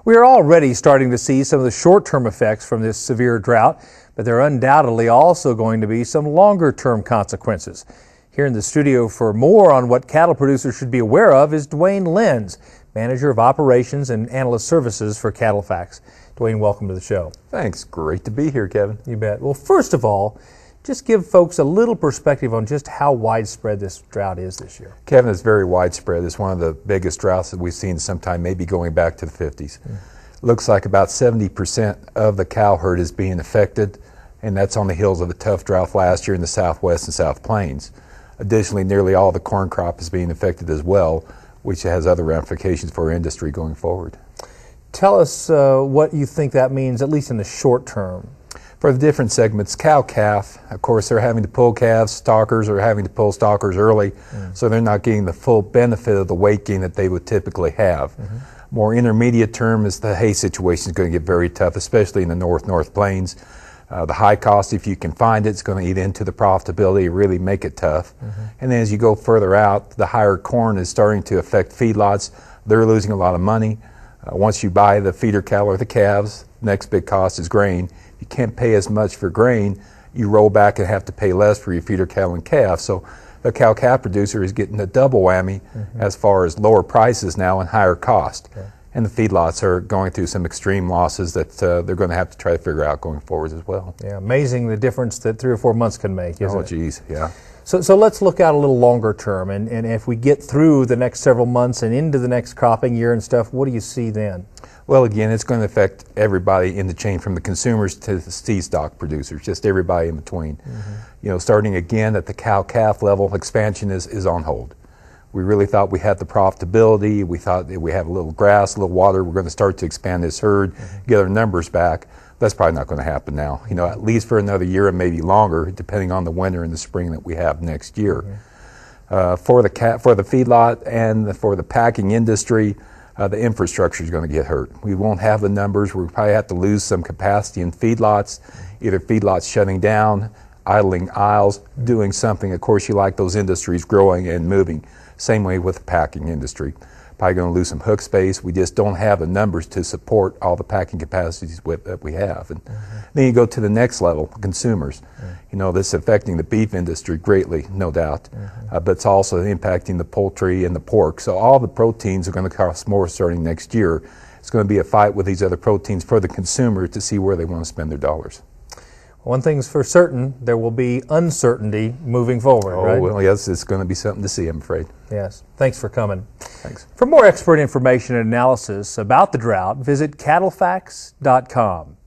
We are already starting to see some of the short-term effects from this severe drought, but there are undoubtedly also going to be some longer-term consequences. Here in the studio for more on what cattle producers should be aware of is Duane Lentz, Manager of Operations and Analyst Services for CattleFax. Duane, welcome to the show. Thanks. Great to be here, Kevin. You bet. Well, first of all, just give folks a little perspective on just how widespread this drought is this year. Kevin, it's very widespread. It's one of the biggest droughts that we've seen sometime, maybe going back to the 50s. Looks like about 70% of the cow herd is being affected, and that's on the heels of a tough drought last year in the Southwest and South Plains. Additionally, nearly all the corn crop is being affected as well, which has other ramifications for our industry going forward. Tell us what you think that means, at least in the short term. For the different segments, cow-calf, of course, they're having to pull calves. Stockers are having to pull stockers early, so they're not getting the full benefit of the weight gain that they would typically have. More intermediate term is the hay situation is going to get very tough, especially in the North Plains. The high cost, if you can find it, is going to eat into the profitability, really make it tough. And then as you go further out, the higher corn is starting to affect feedlots. They're losing a lot of money. Once you buy the feeder cattle or the calves, next big cost is grain. You can't pay as much for grain, you roll back and have to pay less for your feeder cattle and calf. So the cow-calf producer is getting a double whammy as far as lower prices now and higher cost. And the feedlots are going through some extreme losses that they're going to have to try to figure out going forward as well. Yeah, amazing the difference that 3 or 4 months can make, isn't it? Oh, geez, yeah. So let's look out a little longer term, and if we get through the next several months and into the next cropping year and stuff, what do you see then? Well, again, it's going to affect everybody in the chain, from the consumers to the seed stock producers, just everybody in between. You know, starting again at the cow-calf level, expansion is on hold. We really thought we had the profitability. We thought that we have a little grass, a little water. We're going to start to expand this herd, get our numbers back. That's probably not going to happen now, you know, at least for another year and maybe longer, depending on the winter and the spring that we have next year. For the feedlot and for the packing industry, the infrastructure is going to get hurt. We won't have the numbers. We'll probably have to lose some capacity in feedlots, either feedlots shutting down, idling aisles, doing something. Of course, you like those industries growing and moving. Same way with the packing industry. Probably going to lose some hook space. We just don't have the numbers to support all the packing capacities that we have. And then you go to the next level, consumers. You know, this is affecting the beef industry greatly, no doubt, but it's also impacting the poultry and the pork. So all the proteins are going to cost more starting next year. It's going to be a fight with these other proteins for the consumer to see where they want to spend their dollars. One thing's for certain, there will be uncertainty moving forward, right? Oh, well, yes, it's going to be something to see, I'm afraid. Yes. Thanks for coming. Thanks. For more expert information and analysis about the drought, visit CattleFax.com.